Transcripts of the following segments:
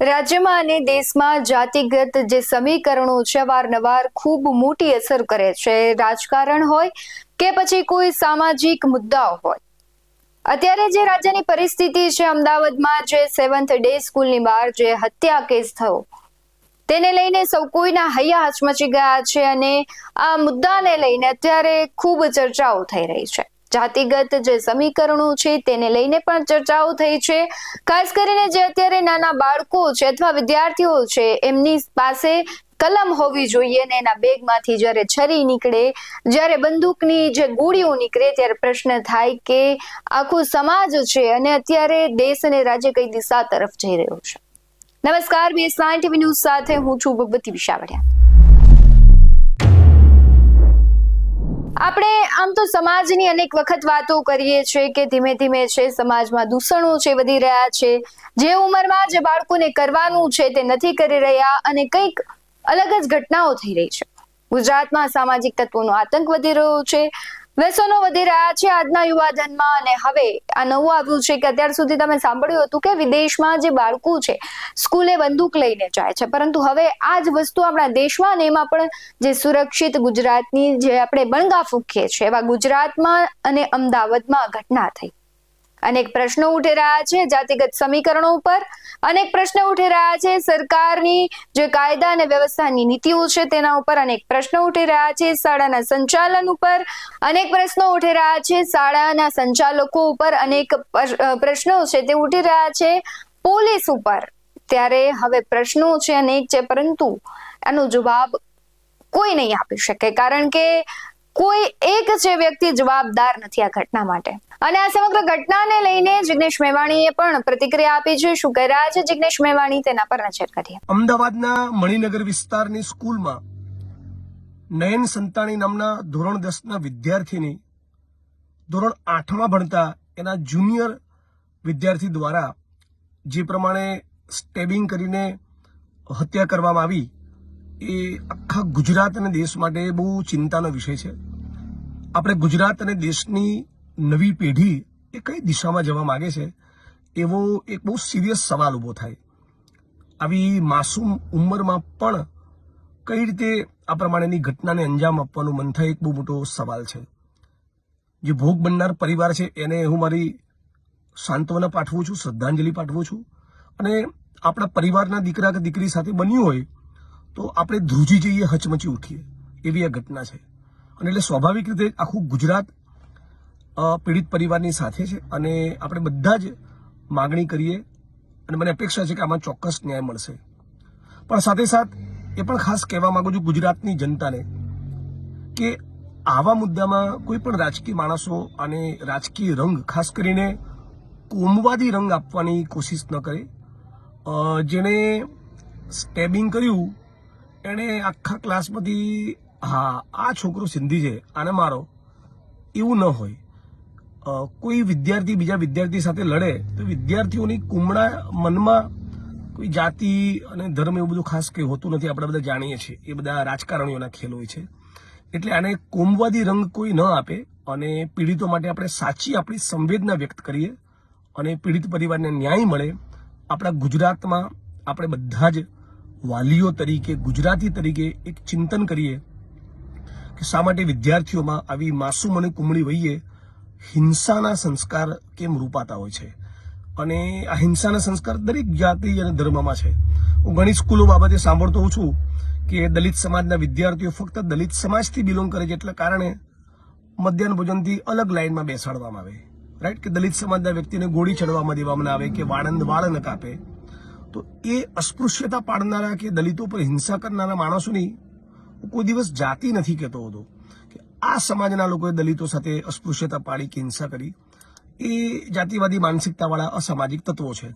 રાજ્યમાં અને દેશમાં જાતિગત જે સમીકરણો છે અવારનવાર ખૂબ મોટી અસર કરે છે. રાજકારણ હોય કે પછી કોઈ સામાજિક મુદ્દાઓ હોય. અત્યારે જે રાજ્યની પરિસ્થિતિ છે, અમદાવાદમાં જે 7th ડે સ્કૂલની બહાર જે હત્યા કેસ થયો તેને લઈને સૌ કોઈના હૈયા હચમચી ગયા છે અને આ મુદ્દાને લઈને અત્યારે ખૂબ ચર્ચાઓ થઈ રહી છે. જાતિગત જે સમીકરણો છે તેને લઈને પણ ચર્ચાઓ થઈ છે. ખાસ કરીને જે અત્યારે નાના બાળકો છે અથવા વિદ્યાર્થીઓ છે એમની પાસે કલમ હોવી જોઈએ અને એના બેગમાંથી જ્યારે છરી નીકળે, જ્યારે બંદૂકની જે ગોળીઓ નીકળે ત્યારે પ્રશ્ન થાય કે આખો સમાજ છે અને અત્યારે દેશ અને રાજ્ય કઈ દિશા તરફ જઈ રહ્યો છે. નમસ્કાર, BS9 TV ન્યૂઝ સાથે હું છું ભગવતી વિશાવડિયા. આપણે આમ તો સમાજની અનેક વખત વાતો કરીએ છીએ કે ધીમે ધીમે છે સમાજમાં દૂષણો છે વધી રહ્યા છે. જે ઉંમરમાં જે બાળકોને કરવાનું છે તે નથી કરી રહ્યા અને કંઈક અલગ જ ઘટનાઓ થઈ રહી છે. ગુજરાતમાં સામાજિક તત્વોનો આતંક વધી રહ્યો છે, વ્યસનો વધી રહ્યા છે આજના યુવાધનમાં. અને હવે આ નવું આવ્યું છે કે અત્યાર સુધી તમે સાંભળ્યું હતું કે વિદેશમાં જે બાળકો છે સ્કૂલે બંદૂક લઈને જાય છે, પરંતુ હવે આ જ વસ્તુ આપણા દેશમાં અને એમાં પણ જે સુરક્ષિત ગુજરાતની જે આપણે બણગા ફૂંકીએ છીએ એવા ગુજરાતમાં અને અમદાવાદમાં ઘટના થઈ. અનેક પ્રશ્નો ઉઠી રહ્યા છે જાતિગત સમીકરણો ઉપર, અનેક પ્રશ્નો ઉઠી રહ્યા છે સરકારની જે કાયદા અને વ્યવસ્થાની નીતિઓ છે તેના ઉપર, અનેક પ્રશ્નો ઉઠી રહ્યા છે શાળાના સંચાલન ઉપર, અનેક પ્રશ્નો ઉઠી રહ્યા છે શાળાના સંચાલકો ઉપર, અનેક પ્રશ્નો છે તે ઉઠી રહ્યા છે પોલીસ ઉપર. ત્યારે હવે પ્રશ્નો છે અનેક છે, પરંતુ આનો જવાબ કોઈ નહીં આપી શકે, કારણ કે કોઈ એક છે વ્યક્તિ જવાબદાર નથી આ ઘટના માટે. અને આ સમગ્ર ઘટનાને લઈને જિગ્નેશ મેવાણીએ પણ પ્રતિક્રિયા આપી છે. શું કહી રહ્યા છે જિગ્નેશ મેવાણી તેના પર નજર કરીએ. અમદાવાદના મણિનગર વિસ્તારની સ્કૂલમાં નયન સંતાણી નામના ધોરણ 10ના વિદ્યાર્થીની ધોરણ 8માં ભણતા એના જુનિયર વિદ્યાર્થી દ્વારા જે પ્રમાણે સ્ટેબિંગ કરીને હત્યા કરવામાં આવી એ આખા ગુજરાત અને દેશ માટે બહુ ચિંતાનો વિષય છે. આપણે ગુજરાત અને દેશની નવી પેઢી એ કઈ દિશામાં જવા માંગે છે એવો એક બહુ સિરિયસ સવાલ ઊભો થાય. આવી માસૂમ ઉંમરમાં પણ કઈ રીતે આ પ્રમાણેની ઘટનાને અંજામ આપવાનું મન થાય, એક બહુ મોટો સવાલ છે. જે ભોગ બનનાર પરિવાર છે એને હું મારી સાંત્વના પાઠવું છું, શ્રદ્ધાંજલિ પાઠવું છું. અને આપણા પરિવારના દીકરા કે દીકરી સાથે બન્યું હોય તો આપણે ધ્રુજી જઈએ, હચમચી ઉઠીએ, એવી આ ઘટના છે. અને એટલે સ્વાભાવિક રીતે આખું ગુજરાત પીડિત પરિવારની સાથે છે અને આપણે બધા જ માગણી કરીએ અને મને અપેક્ષા છે કે આમાં ચોક્કસ ન્યાય મળશે. પણ સાથે સાથ એ પણ ખાસ કહેવા માંગુ છું ગુજરાતની જનતાને કે આવા મુદ્દામાં કોઈ પણ રાજકીય માણસો અને રાજકીય રંગ, ખાસ કરીને કોમવાદી રંગ આપવાની કોશિશ ન કરે. જેણે સ્ટેબિંગ કર્યું એણે આખા ક્લાસમાંથી હા આ છોકરો સિંધી છે આને મારો એવું ન હોય. કોઈ વિદ્યાર્થી બીજા વિદ્યાર્થી સાથે લડે તો વિદ્યાર્થીઓની કુમળા મનમાં કોઈ જાતિ અને ધર્મ એવું બધું ખાસ કંઈ હોતું નથી. આપણે બધા જાણીએ છીએ એ બધા રાજકારણીઓના ખેલ હોય છે. એટલે આને કોમવાદી રંગ કોઈ ન આપે અને પીડિતો માટે આપણે સાચી આપણી સંવેદના વ્યક્ત કરીએ અને પીડિત પરિવારને ન્યાય મળે. આપણા ગુજરાતમાં આપણે બધા જ વાલીઓ તરીકે, ગુજરાતી તરીકે એક ચિંતન કરીએ કે શા માટે વિદ્યાર્થીઓમાં આવી માસૂમ અને કુમળી વયે હિંસાના સંસ્કાર કેમ રૂપાતા હોય છે. અને આ હિંસાના સંસ્કાર દરેક જાતિ અને ધર્મમાં છે. હું ઘણી સ્કૂલો બાબતે સાંભળતો હોઉં છું કે દલિત સમાજના વિદ્યાર્થીઓ ફક્ત દલિત સમાજથી બિલોંગ કરે છે એટલે કારણે મધ્યાહન ભોજનથી અલગ લાઈનમાં બેસાડવામાં આવે, રાઈટ, કે દલિત સમાજના વ્યક્તિને ગોળી ચડવામાં દેવામાં આવે કે વાળ ન કાપે. તો એ અસ્પૃશ્યતા પાડનારા કે દલિતો પર હિંસા કરનારા માણસોની કોઈ દિવસ જાતિ નથી કહેતો હતો કે આ સમાજના લોકોએ દલિતો સાથે અસ્પૃશ્યતા પાડી કે હિંસા કરી. એ જાતિવાદી માનસિકતાવાળા અસામાજિક તત્વો છે.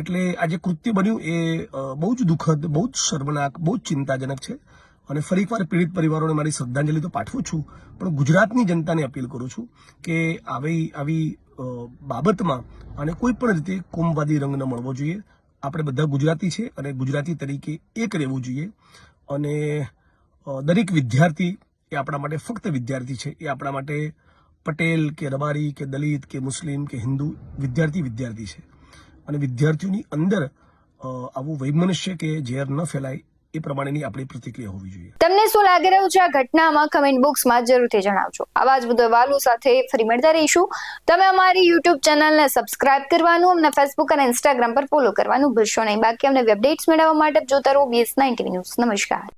એટલે આ જે કૃત્ય બન્યું એ બહુ જ દુઃખદ, બહુ જ શર્મનાક, બહુ જ ચિંતાજનક છે. અને ફરી એકવાર પીડિત પરિવારોને મારી શ્રદ્ધાંજલિ તો પાઠવું છું, પણ ગુજરાતની જનતાને અપીલ કરું છું કે આવી બાબતમાં અને કોઈ પણ રીતે કોમવાદી રંગ ન મળવો જોઈએ. આપણે બધા ગુજરાતી છે અને ગુજરાતી તરીકે એક રહેવું જોઈએ. અને દરેક વિદ્યાર્થી એ આપણા માટે ફક્ત વિદ્યાર્થી છે. એ આપણા માટે પટેલ કે રબારી કે દલિત કે મુસ્લિમ કે હિન્દુ વિદ્યાર્થી છે. અને વિદ્યાર્થીઓની અંદર આવું વૈમનસ્ય કે ઝેર ન ફેલાય એ પ્રમાણેની આપણી પ્રતિક્રિયા હોવી જોઈએ. તમને શું લાગી રહ્યું છે આ ઘટનામાં કમેન્ટ બોક્સમાં જરૂરથી જણાવજો. આવા જ બધા વાલો સાથે ફરી મળતા રહીશું. તમે અમારી યુટ્યુબ ચેનલને સબસ્ક્રાઇબ કરવાનું, અમને ફેસબુક અને ઇન્સ્ટાગ્રામ પર ફોલો કરવાનું ભૂલશો નહીં. બાકી અમને અપડેટ્સ મેળવવા માટે જોતા રહો BS9 TV ન્યૂઝ. નમસ્કાર.